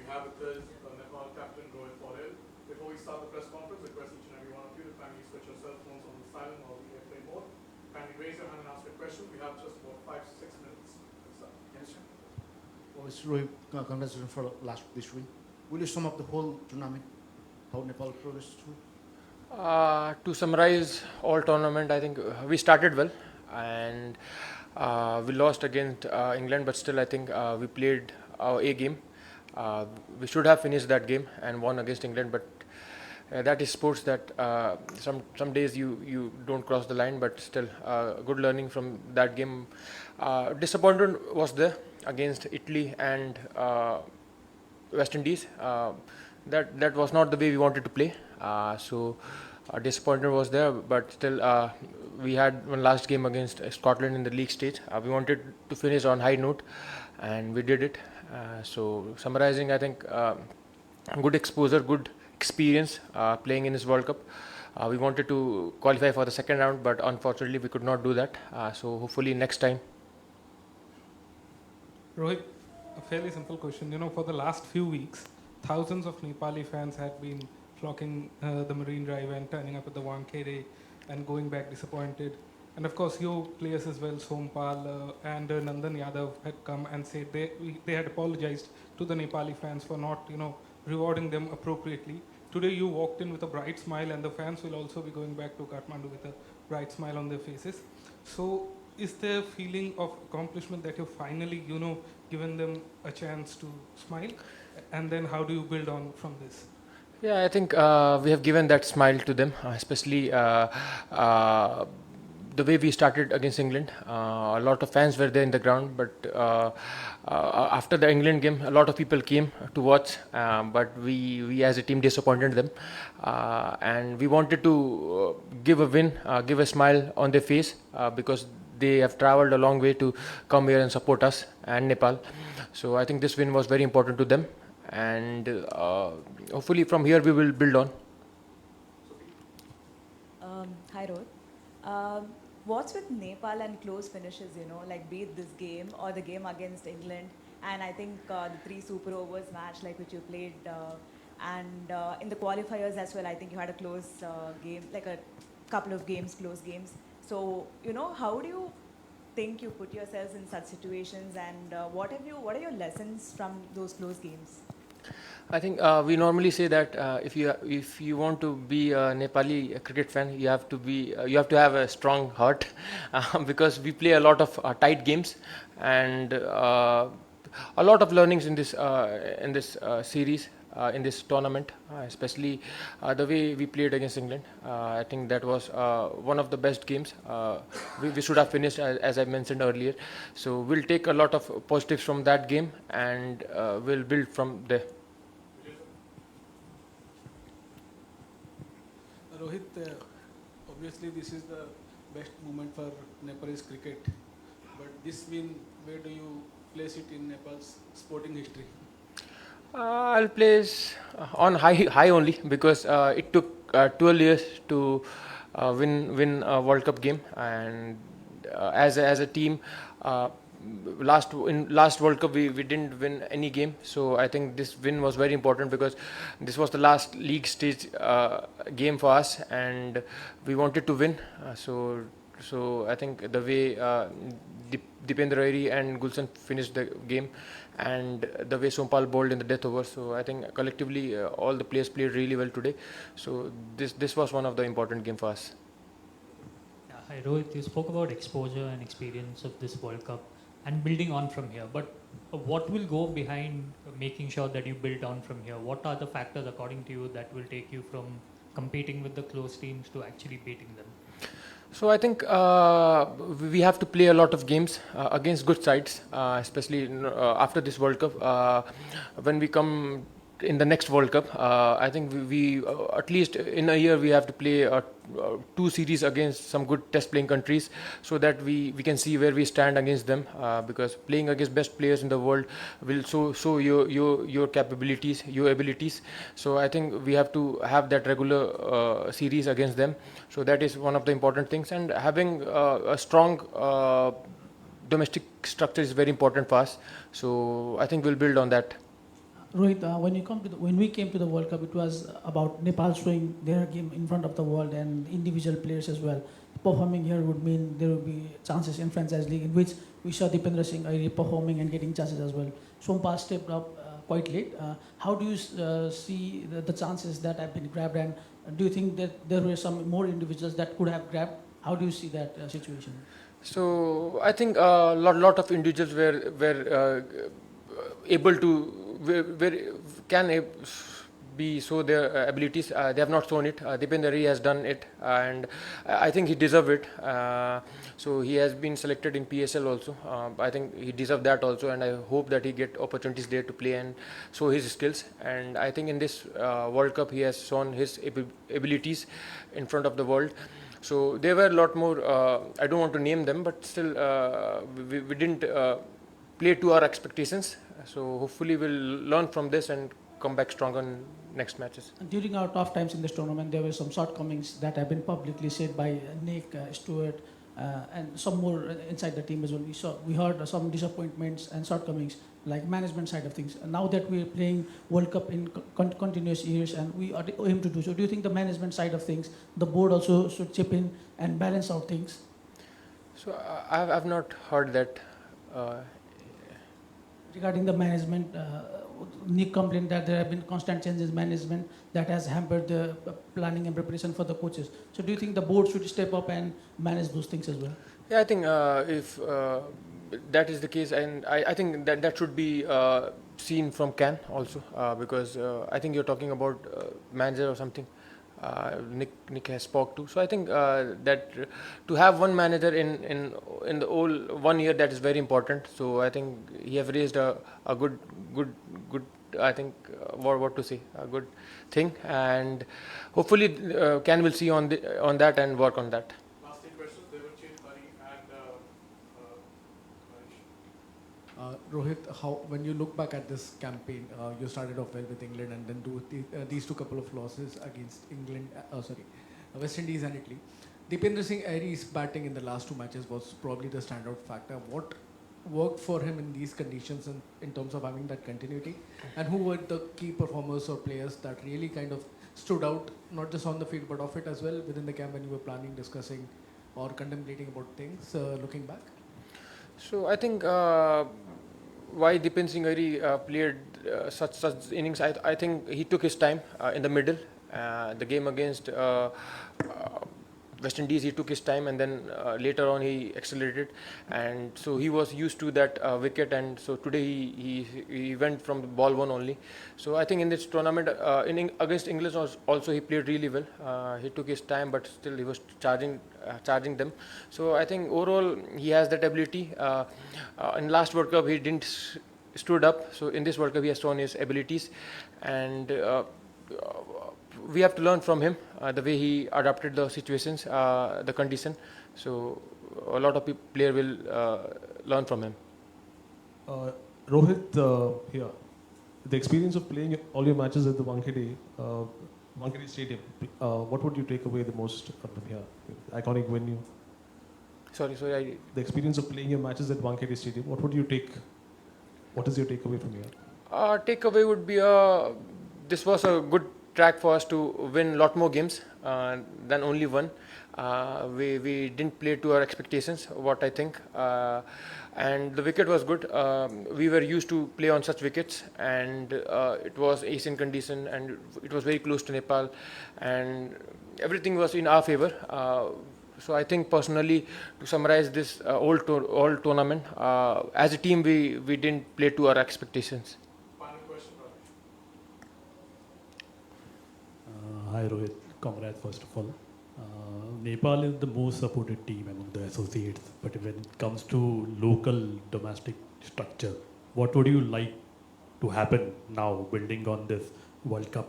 have with us Nepal captain Rohit Poudel. Before we start the press conference, request each and every one of you to kindly switch your cell phones on the silent or the airplane mode. Kindly raise your hand and ask a question. We have just about 5-6 minutes. Yes, sir. Well, it's really congratulations for this win. Will you sum up the whole tournament? How Nepal progressed through? To summarize all tournament, I think we started well and we lost against England, but still I think we played our A game. We should have finished that game and won against England, but that is sports that some days you don't cross the line, but still good learning from that game. Disappointment was there against Italy and West Indies. That was not the way we wanted to play. So disappointment was there, but still we had one last game against Scotland in the league stage. We wanted to finish on high note, and we did it. So summarizing, I think good exposure, good experience playing in this World Cup. We wanted to qualify for the second round, but unfortunately we could not do that. So hopefully next time. Rohit, a fairly simple question. For the last few weeks, thousands of Nepali fans had been flocking the Marine Drive and turning up at the Wankhede and going back disappointed. And of course, your players as well, Sompal and Nandan Yadav, had come and said they had apologized to the Nepali fans for not, rewarding them appropriately. Today, you walked in with a bright smile, and the fans will also be going back to Kathmandu with a bright smile on their faces. So, is there a feeling of accomplishment that you've finally, given them a chance to smile? And then how do you build on from this? Yeah, I think we have given that smile to them, especially the way we started against England. A lot of fans were there in the ground, but after the England game, a lot of people came to watch, but we as a team disappointed them, and we wanted to give a win, give a smile on their face, because they have traveled a long way to come here and support us and Nepal. So I think this win was very important to them, and hopefully from here we will build on. Hi Rohit. What's with Nepal and close finishes, like be it this game or the game against England, and I think the 3 super overs match like which you played, and in the qualifiers as well, I think you had a close game, like a couple of games, close games. So, how do you think you put yourselves in such situations, and what are your lessons from those close games? I think we normally say that if you want to be a Nepali cricket fan, you have to have a strong heart, because we play a lot of tight games, and a lot of learnings in this series, in this tournament, especially the way we played against England. I think that was one of the best games. We should have finished, as I mentioned earlier. So we'll take a lot of positives from that game, and we'll build from there. Rohit, obviously this is the best moment for Nepalese cricket, but this win, where do you place it in Nepal's sporting history? I'll place on high only, because it took 12 years to win a World Cup game, and as a team, last World Cup we didn't win any game. So I think this win was very important, because this was the last league stage game for us, and we wanted to win. So I think the way Dipendra Airi and Gulshan finished the game, and the way Sompal bowled in the death over. So I think collectively all the players played really well today. So this was one of the important game for us. Yeah, hi Rohit, you spoke about exposure and experience of this World Cup and building on from here. But what will go behind making sure that you build on from here? What are the factors according to you that will take you from competing with the close teams to actually beating them? So I think we have to play a lot of games against good sides, especially after this World Cup. When we come in the next World Cup, I think we at least in a year we have to play 2 series against some good test playing countries, so that we can see where we stand against them, because playing against best players in the world will show your capabilities, your abilities. So I think we have to have that regular series against them. So that is one of the important things, and having a strong domestic structure is very important for us. So I think we'll build on that. Rohit, when we came to the World Cup, it was about Nepal showing their game in front of the world and individual players as well. Performing here would mean there would be chances in franchise league in which we saw Dipendra Singh Airi performing and getting chances as well. Sompa stepped up quite late. How do you see the chances that have been grabbed, and do you think that there were some more individuals that could have grabbed? How do you see that situation? So I think a lot of individuals were able to be show their abilities. They have not shown it. Dipendra has done it, and I think he deserved it. So he has been selected in PSL also. I think he deserved that also, and I hope that he get opportunities there to play and show his skills. And I think in this World Cup he has shown his abilities in front of the world. So there were a lot more. I don't want to name them, but still we didn't play to our expectations. So hopefully we'll learn from this and come back stronger in next matches. During our tough times in this tournament, there were some shortcomings that have been publicly said by Nick, Stewart, and some more inside the team as well. We heard some disappointments and shortcomings, like management side of things. And now that we are playing World Cup in continuous years, and we are aim to do so, do you think the management side of things, the board also should chip in and balance out things? So I've not heard that. Regarding the management, Nick complained that there have been constant changes in management that has hampered the planning and preparation for the coaches. So do you think the board should step up and manage those things as well? Yeah, I think if that is the case, and I think that should be seen from CAN also, because I think you're talking about manager or something. Nick has spoke to. So I think that to have one manager in the whole 1 year, that is very important. So I think he have raised a good I think what to say, a good thing, and hopefully Can will see on that and work on that. Last 8 questions. They were Chin, Hari, and Manish. Rohit, when you look back at this campaign, you started off well with England and then these two couple of losses against West Indies and Italy. Dipendra Singh Airi's batting in the last 2 matches was probably the standout factor. What worked for him in these conditions in terms of having that continuity? And who were the key performers or players that really kind of stood out, not just on the field but off it as well, within the camp when you were planning, discussing or contemplating about things, looking back? So I think why Dipendra Singh Airi played such innings, I think he took his time in the middle. The game against West Indies, he took his time, and then later on he accelerated, and so he was used to that wicket, and so today he went from the ball 1 only. So I think in this tournament against England also he played really well. He took his time, but still he was charging them. So I think overall he has that ability. In last World Cup he didn't stood up, so in this World Cup he has shown his abilities, and we have to learn from him, the way he adapted the situations, the condition. So a lot of player will learn from him. Rohit, here, the experience of playing all your matches at the Wankhede Stadium, what would you take away the most from here? Iconic venue. Sorry. The experience of playing your matches at Wankhede Stadium, what is your takeaway from here? Takeaway would be this was a good track for us to win a lot more games than only one. We didn't play to our expectations, what I think, and the wicket was good. We were used to play on such wickets, and it was Asian condition, and it was very close to Nepal, and everything was in our favor. So I think personally, to summarize this whole tournament, as a team we didn't play to our expectations. Final question, Ramesh. Hi Rohit, congrats first of all. Nepal is the most supported team among the associates, but when it comes to local domestic structure, what would you like to happen now building on this World Cup,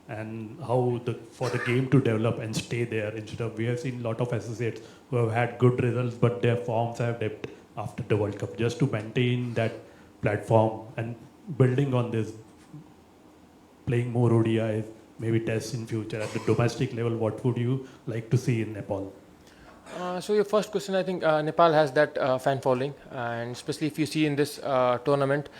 and how for the game to develop and stay there instead of, we have seen a lot of associates who have had good results but their forms have dipped after the World Cup, just to maintain that platform and building on this, playing more ODIs, maybe tests in future at the domestic level. What would you like to see in Nepal? So your first question, I think Nepal has that fan following, and especially if you see in this tournament,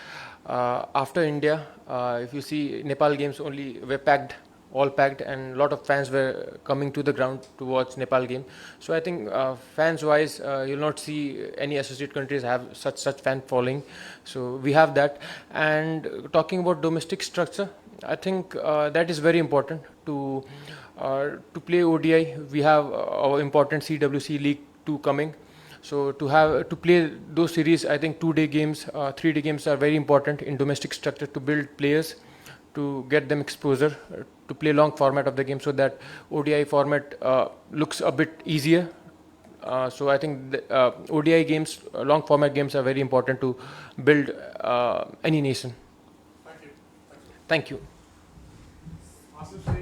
After India, if you see Nepal games only were packed, all packed, and a lot of fans were coming to the ground to watch Nepal game. So I think fans-wise, you'll not see any associate countries have such fan following. So we have that. And talking about domestic structure, I think that is very important to play ODI. We have our important CWC League 2 coming. So to play those series, I think 2-day games, 3-day games are very important in domestic structure to build players, to get them exposure, to play long format of the game, so that ODI format looks a bit easier. So I think the, ODI games, long format games are very important to build any nation. Thank you. Thank you. Asif